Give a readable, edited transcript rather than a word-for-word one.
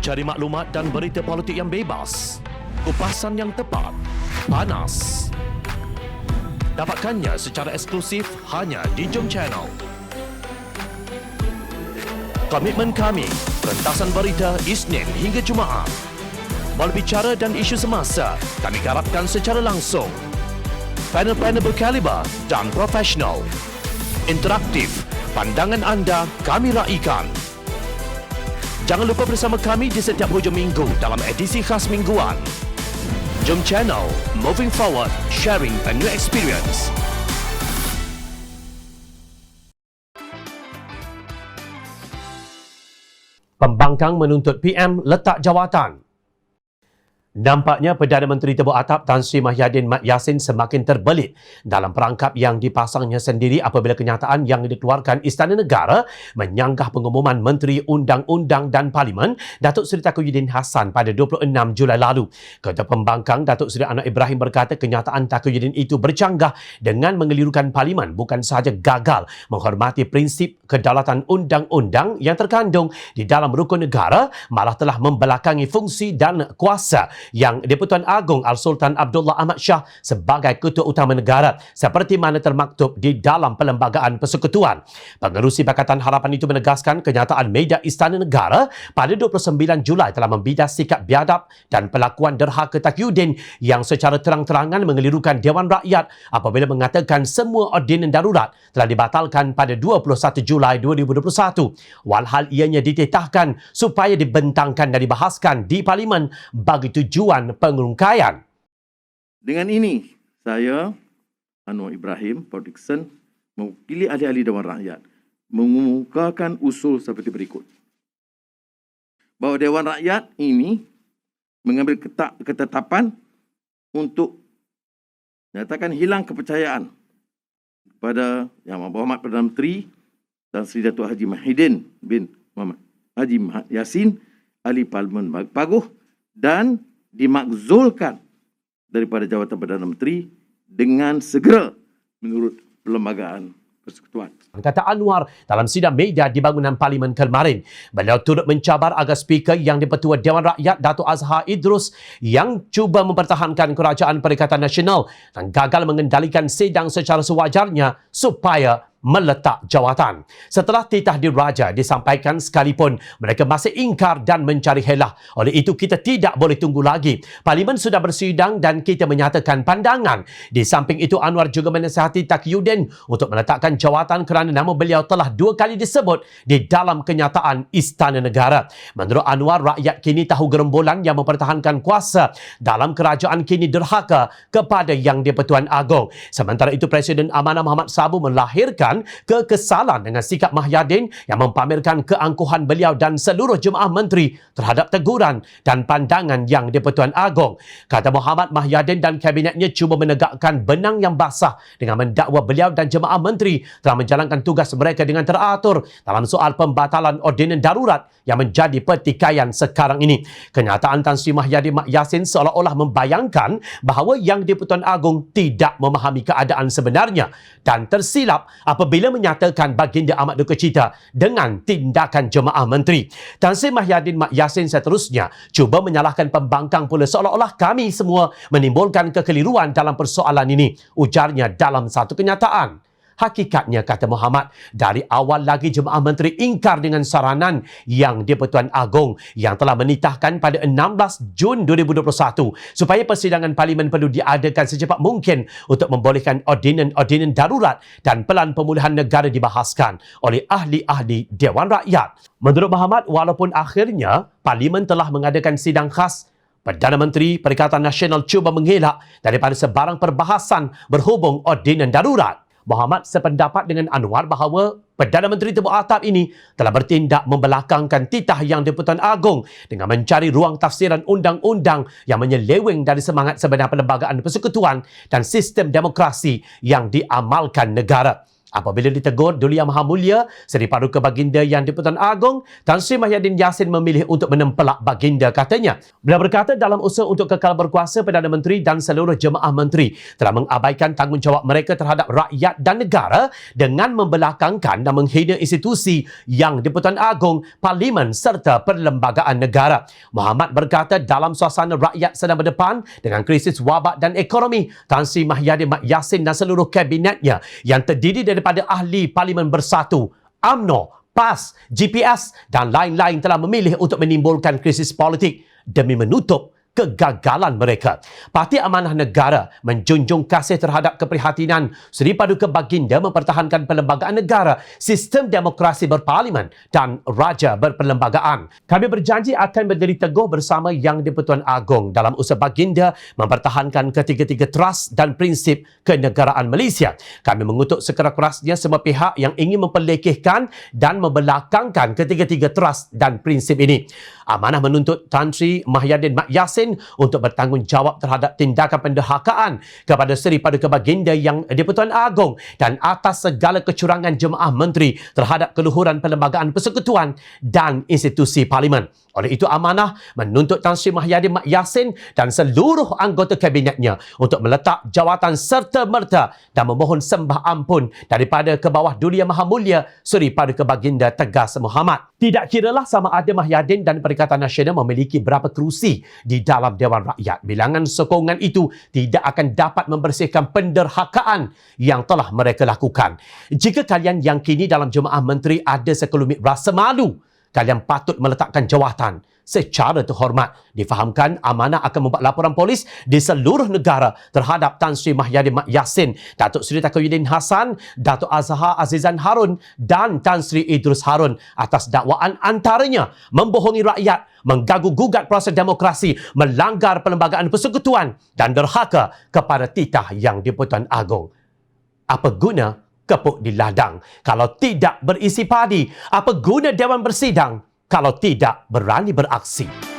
Cari maklumat dan berita politik yang bebas, kupasan yang tepat, panas. Dapatkannya secara eksklusif hanya di Jom Channel. Komitmen kami, pentasan berita Isnin hingga Jumaat. Berbicara dan isu semasa, kami garapkan secara langsung. Panel-panel berkaliber dan profesional. Interaktif, pandangan anda kami raikan. Jangan lupa bersama kami di setiap hujung minggu dalam edisi khas mingguan. Jom Channel, moving forward, sharing a new experience. Pembangkang menuntut PM letak jawatan. Nampaknya Perdana Menteri Tebuk Atap Tan Sri Mahyadin Mat Yassin semakin terbelit dalam perangkap yang dipasangnya sendiri apabila kenyataan yang dikeluarkan Istana Negara menyanggah pengumuman Menteri Undang-Undang dan Parlimen Datuk Seri Taqiyuddin Hassan pada 26 Julai lalu. Ketua Pembangkang Datuk Seri Anwar Ibrahim berkata kenyataan Taqiyuddin itu bercanggah dengan mengelirukan Parlimen bukan sahaja gagal menghormati prinsip kedaulatan undang-undang yang terkandung di dalam rukun negara, malah telah membelakangi fungsi dan kuasa yang di-Pertuan Agong Al-Sultan Abdullah Ahmad Shah sebagai Ketua Utama Negara seperti mana termaktub di dalam Perlembagaan Persekutuan. Pengerusi Pakatan Harapan itu menegaskan kenyataan media Istana Negara pada 29 Julai telah membidas sikap biadab dan pelakuan derhaka Taqiyuddin yang secara terang-terangan mengelirukan Dewan Rakyat apabila mengatakan semua ordinan darurat telah dibatalkan pada 21 Julai 2021. Walhal ianya ditetahkan supaya dibentangkan dan dibahaskan di Parlimen bagi tujuan pengerungkaian. Dengan ini, saya, Anwar Ibrahim, Paul Dickson, mewakili ahli-ahli Dewan Rakyat, mengemukakan usul seperti berikut. Bahawa Dewan Rakyat ini mengambil ketetapan untuk menyatakan hilang kepercayaan kepada Yang Berhormat Perdana Menteri dan Seri Datuk Haji Mahidin bin Muhammad Haji Yassin, Ahli Parlimen Paguh, dan dimakzulkan daripada jawatan Perdana Menteri dengan segera menurut Perlembagaan Persekutuan. Kata Anwar dalam sidang media di bangunan Parlimen kemarin, beliau turut mencabar agar Speaker yang di-Pertua Dewan Rakyat Datuk Azhar Idrus yang cuba mempertahankan Kerajaan Perikatan Nasional dan gagal mengendalikan sidang secara sewajarnya supaya meletak jawatan. Setelah titah diraja disampaikan sekalipun, mereka masih ingkar dan mencari helah. Oleh itu, kita tidak boleh tunggu lagi. Parlimen sudah bersidang dan kita menyatakan pandangan. Di samping itu, Anwar juga menasihati Taqiyuddin untuk meletakkan jawatan kerana nama beliau telah 2 kali disebut di dalam kenyataan Istana Negara. Menurut Anwar, rakyat kini tahu gerombolan yang mempertahankan kuasa dalam kerajaan kini derhaka kepada Yang di-Pertuan Agong. Sementara itu, Presiden Amanah Muhammad Sabu melahirkan kekesalan dengan sikap Mahyadin yang mempamerkan keangkuhan beliau dan seluruh jemaah menteri terhadap teguran dan pandangan Yang di-Pertuan Agong. Kata Muhammad, Mahyadin dan kabinetnya cuba menegakkan benang yang basah dengan mendakwa beliau dan jemaah menteri telah menjalankan tugas mereka dengan teratur dalam soal pembatalan ordinan darurat yang menjadi pertikaian sekarang ini. Kenyataan Tan Sri Mahyadin Mat Yassin seolah-olah membayangkan bahawa Yang di-Pertuan Agong tidak memahami keadaan sebenarnya dan tersilap apabila menyatakan baginda amat duka cita dengan tindakan jemaah menteri. Tan Sri Mahyadin Mat Yassin seterusnya cuba menyalahkan pembangkang pula seolah-olah kami semua menimbulkan kekeliruan dalam persoalan ini, ujarnya dalam satu kenyataan. Hakikatnya, kata Muhammad, dari awal lagi jemaah menteri ingkar dengan saranan Yang di-Pertuan Agong yang telah menitahkan pada 16 Jun 2021 supaya persidangan Parlimen perlu diadakan secepat mungkin untuk membolehkan ordinan darurat dan pelan pemulihan negara dibahaskan oleh ahli-ahli Dewan Rakyat. Menurut Muhammad, walaupun akhirnya Parlimen telah mengadakan sidang khas, Perdana Menteri Perikatan Nasional cuba mengelak daripada sebarang perbahasan berhubung ordinan darurat. Muhammad sependapat dengan Anwar bahawa Perdana Menteri Tebuk Atap ini telah bertindak membelakangkan titah Yang di-Pertuan Agong dengan mencari ruang tafsiran undang-undang yang menyeleweng dari semangat sebenar Perlembagaan Persekutuan dan sistem demokrasi yang diamalkan negara. Apabila ditegur Duli Yang Maha Mulia Seri Paduka Baginda Yang di-Pertuan Agong, Tan Sri Mahyadin Yassin memilih untuk menempelak baginda, katanya. Beliau berkata dalam usaha untuk kekal berkuasa, Perdana Menteri dan seluruh jemaah menteri telah mengabaikan tanggungjawab mereka terhadap rakyat dan negara dengan membelakangkan dan menghina institusi Yang di-Pertuan Agong, Parlimen serta perlembagaan negara. Muhammad berkata dalam suasana rakyat sedang berdepan dengan krisis wabak dan ekonomi, Tan Sri Mahyadin Yassin dan seluruh kabinetnya yang terdiri daripada ahli Parlimen Bersatu, UMNO, PAS, GPS dan lain-lain telah memilih untuk menimbulkan krisis politik demi menutup kegagalan mereka. Parti Amanah Negara menjunjung kasih terhadap keprihatinan Seri Paduka Baginda mempertahankan perlembagaan negara, sistem demokrasi berparlimen dan raja berperlembagaan. Kami berjanji akan berdiri teguh bersama Yang di-Pertuan Agong dalam usaha baginda mempertahankan ketiga-tiga teras dan prinsip kenegaraan Malaysia. Kami mengutuk sekeras-kerasnya semua pihak yang ingin memperlekehkan dan membelakangkan ketiga-tiga teras dan prinsip ini. Amanah menuntut Tan Sri Mahyadin Yassin untuk bertanggungjawab terhadap tindakan penderhakaan kepada Seri Paduka Baginda Yang di-Pertuan Agong dan atas segala kecurangan jemaah menteri terhadap keluhuran perlembagaan persekutuan dan institusi parlimen. Oleh itu, Amanah menuntut Tan Sri Mahyadin Yassin dan seluruh anggota kabinetnya untuk meletak jawatan serta-merta dan memohon sembah ampun daripada ke bawah Duli Yang Maha Mulia Seri Paduka Baginda, tegas Muhammad. Tidak kiralah sama ada Mahyadin dan Perikatan Nasional memiliki berapa kerusi di dalam Dewan Rakyat, bilangan sokongan itu tidak akan dapat membersihkan penderhakaan yang telah mereka lakukan. Jika kalian yang kini dalam jemaah menteri ada sekelumit rasa malu, kalian patut meletakkan jawatan secara terhormat. Difahamkan Amanah akan membuat laporan polis di seluruh negara terhadap Tan Sri Mahyadin Yassin, Datuk Seri Taqiyuddin Hassan, Datuk Azhar Azizan Harun dan Tan Sri Idrus Harun atas dakwaan antaranya membohongi rakyat, mengganggu-gugat proses demokrasi, melanggar perlembagaan persekutuan dan derhaka kepada titah Yang di-Pertuan Agong. Apa guna kepuk di ladang kalau tidak berisi padi? Apa guna Dewan bersidang kalau tidak berani beraksi?